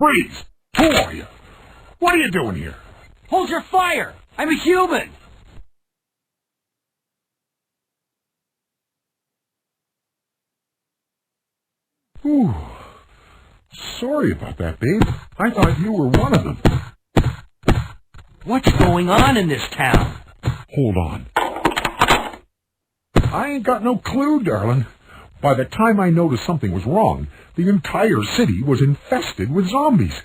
Freeze! Who are you? What are you doing here? Hold your fire! I'm a human! Whew. Sorry about that, babe. I thought you were one of them. What's going on in this town? Hold on. I ain't got no clue, darling. By the time I noticed something was wrong, the entire city was infested with zombies.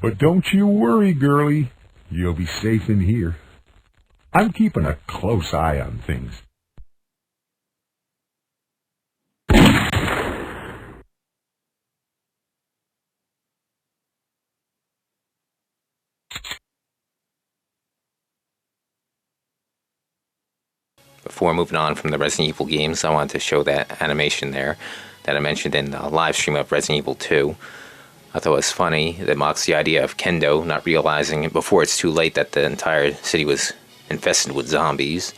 But don't you worry, girlie. You'll be safe in here. I'm keeping a close eye on things. Before moving on from the Resident Evil games, I wanted to show that animation there that I mentioned in the live stream of Resident Evil 2. I thought it was funny that mocks the idea of Kendo not realizing before it's too late that the entire city was infested with zombies.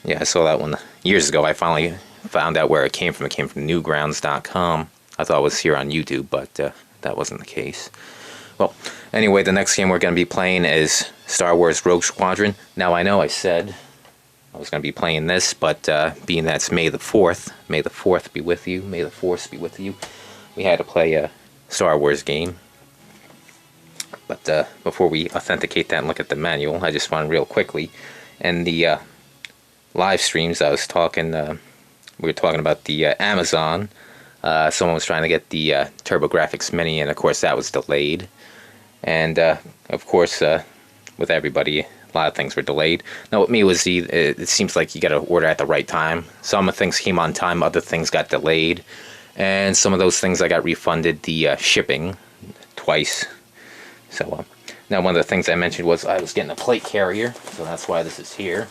Yeah, I saw that one years ago. I finally found out where it came from. It came from newgrounds.com. I thought it was here on YouTube, but that wasn't the case. Well, anyway, the next game we're going to be playing is Star Wars Rogue Squadron. Now, I know I said I was going to be playing this, but being that it's May the 4th, May the 4th be with you, May the Force be with you, we had to play a Star Wars game. But before we authenticate that and look at the manual, I just want real quickly, in the live streams I was talking, we were talking about the Amazon. Someone was trying to get the TurboGrafx Mini, and of course that was delayed. And of course, with everybody, a lot of things were delayed. Now with me, it seems like you got to order at the right time. Some things came on time, other things got delayed. And some of those things I got refunded the shipping twice. So now one of the things I mentioned was I was getting a plate carrier, so that's why this is here.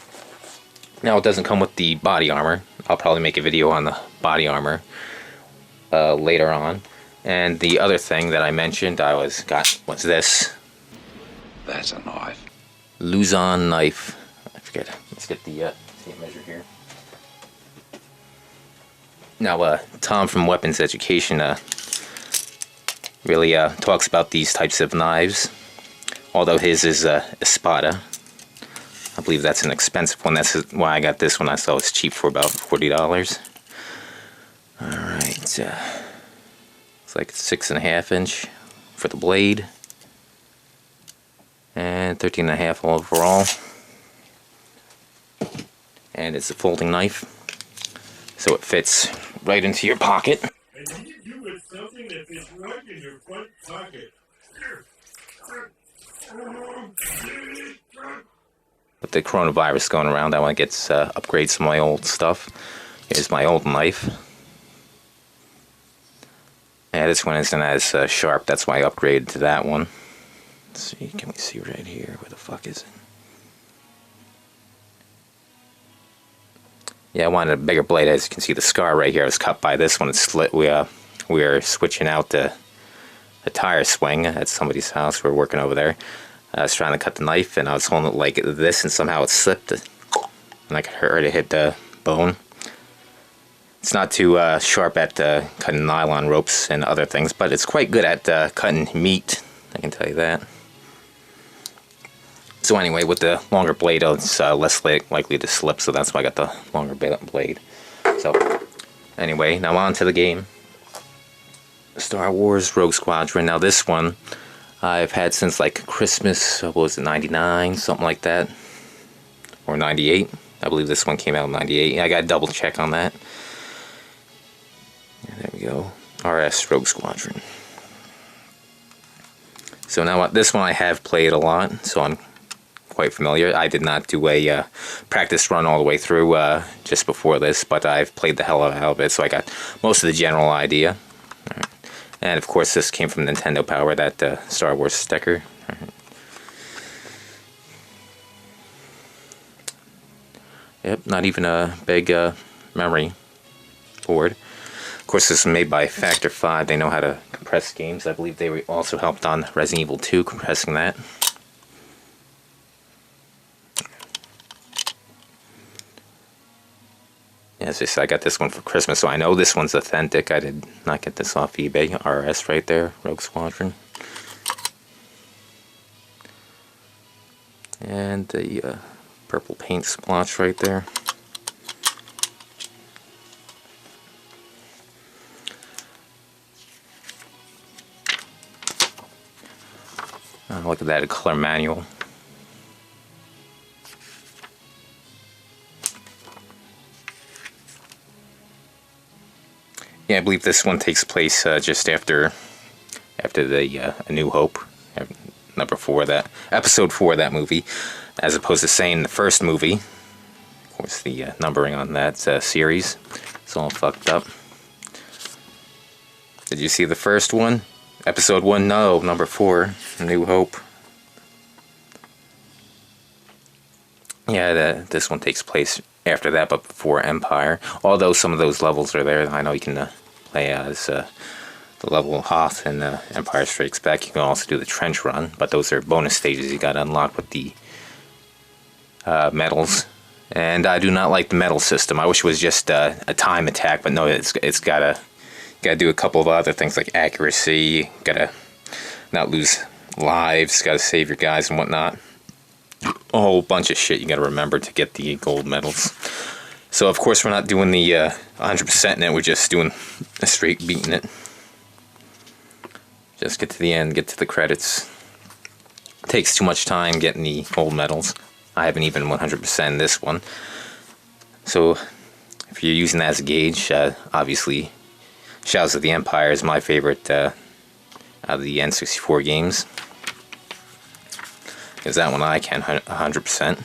Now it doesn't come with the body armor. I'll probably make a video on the body armor later on. And the other thing that I mentioned was this. That's a knife. Luzon knife. I forget. Let's get the tape measure here. Now, Tom from Weapons Education really talks about these types of knives. Although his is Espada. I believe that's an expensive one. That's why I got this one. I saw it's cheap for about $40. Alright. It's like 6.5 inch for the blade. And 13.5 overall. And it's a folding knife. So it fits right into your pocket. And you do with something that fits right in your front pocket. With the coronavirus going around, I want to get upgrade some of my old stuff. Here's my old knife. Yeah, this one isn't as sharp. That's why I upgraded to that one. Let's see, can we see right here? Where the fuck is it? Yeah, I wanted a bigger blade. As you can see, the scar right here was cut by this one. It's slit. We are switching out the tire swing at somebody's house. We're working over there. I was trying to cut the knife, and I was holding it like this, and somehow it slipped, and I could hear it hit the bone. It's not too sharp at cutting nylon ropes and other things, but it's quite good at cutting meat. I can tell you that. So anyway, with the longer blade, it's less likely to slip, so that's why I got the longer blade. So, anyway, now on to the game. Star Wars Rogue Squadron. Now this one, I've had since like Christmas, what was it, 99, something like that? Or 98. I believe this one came out in 98. I got to double check on that. And there we go. RS Rogue Squadron. So now this one I have played a lot, so I'm quite familiar. I did not do a practice run all the way through just before this, but I've played the hell out of it, so I got most of the general idea. Right. And of course this came from Nintendo Power, that Star Wars sticker. Right. Yep, not even a big memory board. Of course, this is made by Factor 5. They know how to compress games. I believe they also helped on Resident Evil 2, compressing that. Yeah, it's just, I got this one for Christmas, so I know this one's authentic. I did not get this off eBay. RS right there, Rogue Squadron. And the purple paint splotch right there. Look at that, a color manual. Yeah, I believe this one takes place just after the A New Hope, number 4 of that, episode 4 of that movie, as opposed to saying the first movie. Of course, the numbering on that series is all fucked up. Did you see the first one? Episode 1? No, number 4, A New Hope. Yeah, this one takes place after that, but before Empire. Although some of those levels are there, I know you can play as the level Hoth and Empire Strikes Back. You can also do the trench run, but those are bonus stages you got to unlock with the medals. And I do not like the medal system. I wish it was just a time attack, but no, it's gotta do a couple of other things like accuracy. Gotta not lose lives. Gotta save your guys and whatnot. A whole bunch of shit you gotta remember to get the gold medals. So of course we're not doing the 100% in it. We're just doing a straight beating it. Just get to the end, get to the credits. It takes too much time getting the gold medals. I haven't even 100% in this one. So if you're using that as a gauge, obviously Shadows of the Empire is my favorite out of the N64 games. Because that one I can 100%.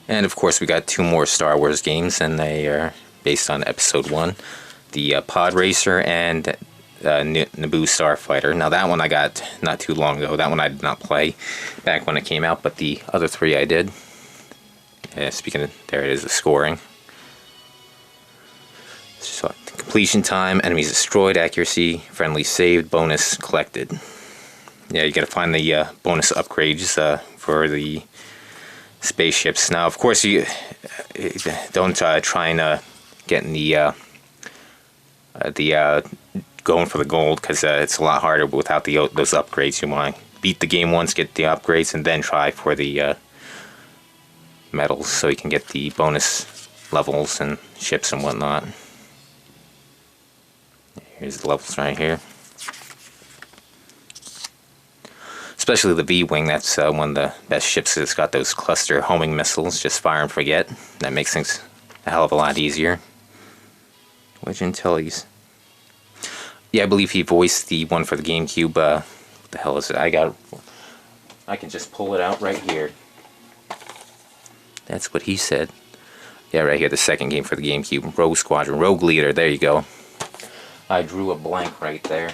And of course we got 2 more Star Wars games, and they are based on Episode 1. The Pod Racer and Naboo Starfighter. Now that one I got not too long ago. That one I did not play back when it came out, but the other 3 I did. Speaking of, there it is, the scoring. So, completion time, enemies destroyed, accuracy, friendly saved, bonus collected. Yeah, you gotta find the bonus upgrades for the spaceships. Now, of course, you don't try and get in the going for the gold, because it's a lot harder without those upgrades. You want to beat the game once, get the upgrades, and then try for the medals so you can get the bonus levels and ships and whatnot. Here's the levels right here. Especially the V-Wing, that's one of the best ships. It's got those cluster homing missiles, just fire and forget. That makes things a hell of a lot easier. Which Intellis? Yeah, I believe he voiced the one for the GameCube. What the hell is it? I can just pull it out right here. That's what he said. Yeah, right here, the second game for the GameCube. Rogue Squadron, Rogue Leader, there you go. I drew a blank right there.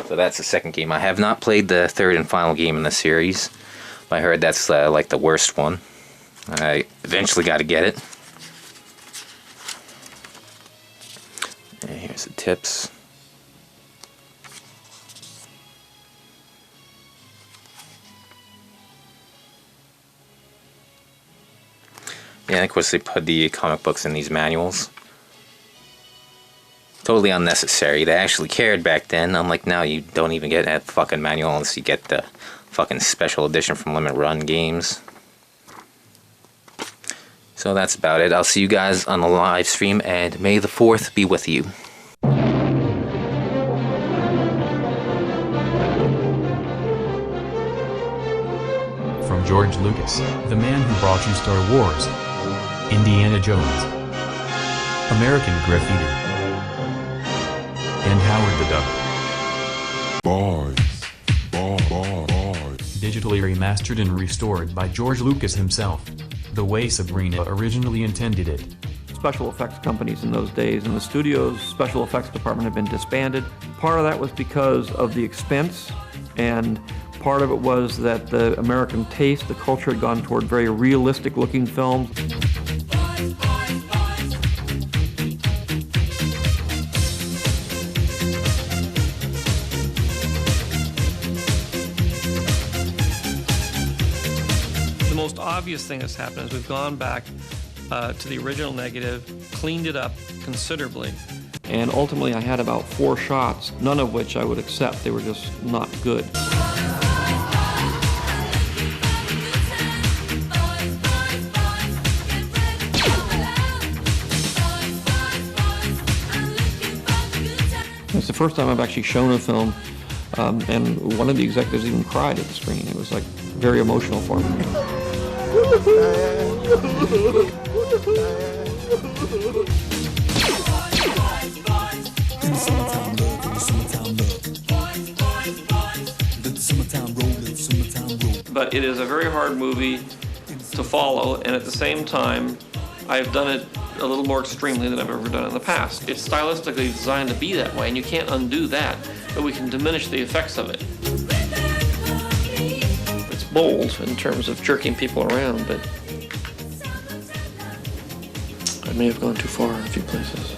So that's the second game. I have not played the 3rd and final game in the series. I heard that's like the worst one. I eventually got to get it. And here's the tips. Yeah, of course they put the comic books in these manuals. Totally unnecessary. They actually cared back then. Unlike now, you don't even get that fucking manual unless you get the fucking special edition from Limit Run Games. So that's about it. I'll see you guys on the live stream, and may the 4th be with you. From George Lucas, the man who brought you Star Wars, Indiana Jones, American Graffiti, and Howard the Duck. Digitally remastered and restored by George Lucas himself, the way Sabrina originally intended it. Special effects companies in those days, and the studio's special effects department had been disbanded. Part of that was because of the expense, and Part of it was that the American taste, the culture had gone toward very realistic-looking films. The most obvious thing that's happened is we've gone back to the original negative, cleaned it up considerably. And ultimately I had about 4 shots, none of which I would accept. They were just not good. It's the first time I've actually shown a film, and one of the executives even cried at the screen. It was like very emotional for me. But it is a very hard movie to follow, and at the same time, I've done it a little more extremely than I've ever done in the past. It's stylistically designed to be that way, and you can't undo that, but we can diminish the effects of it. It's bold in terms of jerking people around, but I may have gone too far in a few places.